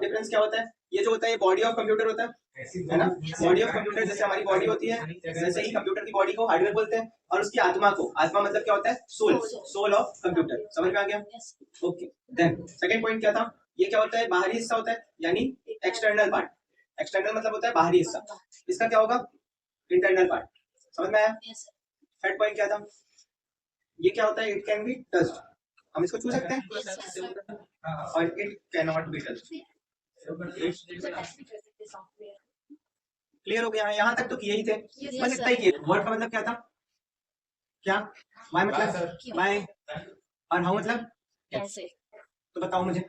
Difference क्या होता है? ये जो होता है ये बॉडी ऑफ कंप्यूटर होता है ना? बॉडी ऑफ कंप्यूटर जैसे हमारी बॉडी होती है वैसे ही कंप्यूटर की बॉडी को हार्डवेयर बोलते हैं, और उसकी आत्मा को, आत्मा मतलब क्या होता है? Soul, soul of computer. समझ में आ गया? ओके। देन सेकंड पॉइंट क्या था? ये क्या होता है? बाहरी हिस्सा होता है, यानी एक्सटर्नल पार्ट। एक्सटर्नल मतलब होता है बाहरी हिस्सा, इसका क्या होगा? Internal part. समझ में आया? थर्ड पॉइंट क्या था? ये क्या होता है? इट कैन बी टच्ड, हम इसको छू सकते हैं, और it can not be touched. Clear हो गया? यहाँ तक तो किए ही थे, बस इतना ही किए। वर्ड का मतलब क्या था? क्या? वाई मतलब वाई, और हाउ मतलब कैसे। तो बताओ मुझे,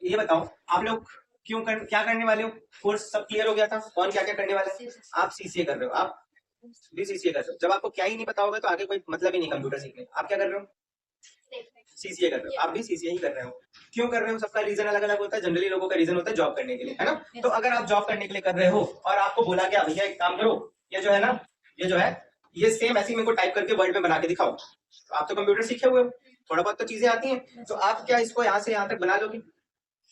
ये बताओ आप लोग क्या करने वाले हो? कोर्स सब क्लियर हो गया था? कौन क्या क्या करने वाले हैं? आप सीसीए कर रहे हो, आप भी सीसीए कर रहे हो। जब आपको क्या ही नहीं पता होगा तो आगे कोई मतलब ही नहीं कंप्यूटर सीखने। आप क्या कर रहे हो? सीसीए कर रहे हो। आप भी सीसीए ही कर रहे हो। क्यों कर रहे हो? सबका रीजन अलग अलग होता है। जनरली लोगों का रीजन होता है जॉब करने के लिए, है ना? तो अगर आप जॉब करने के लिए कर रहे हो और आपको बोला गया भैया एक काम करो, ये जो है ना, ये जो है ये सेम ऐसे ही मेरे को टाइप करके वर्ड में बना के दिखाओ, तो आप तो कंप्यूटर सीखे हुए हो, थोड़ा बहुत तो चीजें आती हैं, तो आप क्या इसको यहाँ से यहाँ तक बना लोगे?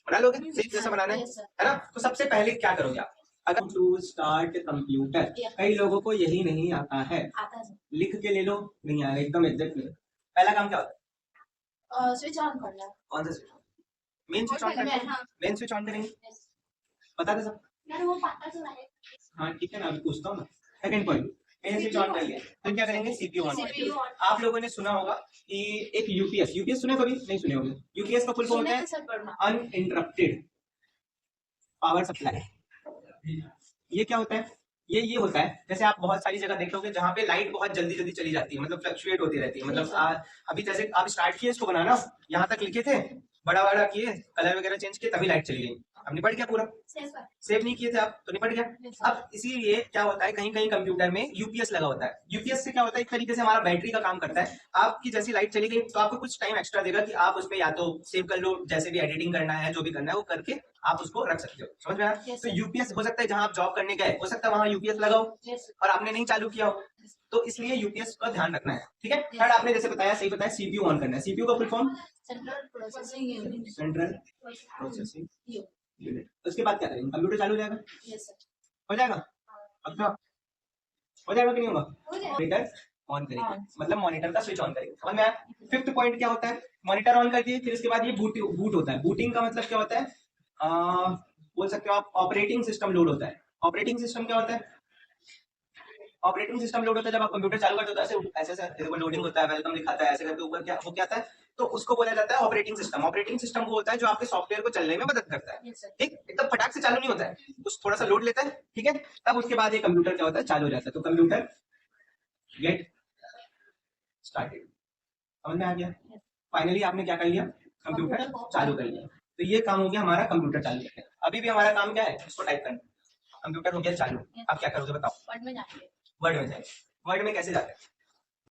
बना लोगे? सेम जैसा बनाना है ना? तो सबसे पहले क्या करोगे आप? अगर टू स्टार्ट कंप्यूटर, कई लोगों को यही नहीं आता है, लिख के ले लो, नहीं आ रहा एकदम एग्जैक्ट नहीं। पहला काम क्या होता है? स्विच ऑन करना। कौन सा स्विच? मेन स्विच ऑन करेंगे। मेन स्विच ऑन करेंगे, बता दे सब। हाँ ठीक है ना, अभी पूछता हूँ ना। Second point, main switch on कर लिया, तो क्या करेंगे? सीपीयू ऑन करेंगे। आप लोगों ने सुना होगा कि एक यूपीएस, यूपीएस सुने कभी? नहीं सुने होंगे। यूपीएस का फुल फॉर्म होता है अनइंटरप्टेड पावर सप्लाई। ये क्या होता है? ये होता है जैसे आप बहुत सारी जगह देखोगे जहाँ पे लाइट बहुत जल्दी जल्दी चली जाती है, मतलब फ्लक्चुएट होती रहती है। मतलब अभी जैसे आप स्टार्ट किए इसको बनाना, यहाँ तक लिखे थे, बड़ा बड़ा किए, कलर वगैरह चेंज किए, तभी लाइट चली गई। अब निपट गया पूरा। सेव नहीं किए थे आप तो निपट गया। अब इसीलिए क्या होता है, कहीं कहीं कंप्यूटर में यूपीएस लगा होता है। यूपीएस से क्या होता है, एक तरीके से हमारा बैटरी का काम करता है। आपकी जैसी लाइट चली गई तो आपको कुछ टाइम एक्स्ट्रा देगा कि आप उसमें या तो सेव कर लो, जैसे भी एडिटिंग करना है, जो भी करना है वो करके आप उसको रख सकते हो। समझ में आया? तो यूपीएस हो सकता है जहां आप जॉब करने गए, हो सकता है वहां यूपीएस लगाओ और आपने नहीं चालू किया हो, तो इसलिए यूपीएस का ध्यान रखना है। ठीक है। थर्ड आपने जैसे बताया, सही बताया, सीपीयू ऑन करना है। सीपीयू का full form central processing unit. उसके बाद क्या करेंगे? कंप्यूटर चालू हो जाएगा। हो जाएगा? अच्छा, हो जाएगा कि नहीं होगा? मॉनिटर ऑन करेंगे, मतलब मॉनिटर का स्विच ऑन करेंगे। समझ में आया? फिफ्थ पॉइंट क्या होता है? मॉनिटर ऑन कर दिए, फिर इसके बाद ये बूट होता है। बूटिंग का मतलब क्या होता है? बोल सकते हो आप ऑपरेटिंग सिस्टम लोड होता है। ऑपरेटिंग सिस्टम क्या होता है? ऑपरेटिंग सिस्टम लोड होता है जब आप कंप्यूटर चालू करते हो, ऐसे ऐसे लोडिंग होता है, वेलकम लिखाता है, ऐसे करके ऊपर क्या वो क्या आता है, तो उसको बोला जाता है ऑपरेटिंग सिस्टम। ऑपरेटिंग सिस्टम वो होता है जो आपके सॉफ्टवेयर को चलने में मदद करता है। ठीक, एकदम फटाक से चालू नहीं होता है, कुछ थोड़ा सा लोड लेता है, ठीक है, तब उसके बाद ये कंप्यूटर क्या होता है? चालू हो जाता है। तो कंप्यूटर गेट स्टार्टेड। समझ में आ गया? फाइनली आपने क्या कर लिया? कंप्यूटर चालू कर लिया। तो ये काम हो गया हमारा कंप्यूटर चालू करके। अभी भी हमारा काम क्या है? इसको टाइप करना। कंप्यूटर हो गया चालू, आप क्या करोगे बताओ? वर्ड में जाएंगे। वर्ड में कैसे जाते हैं?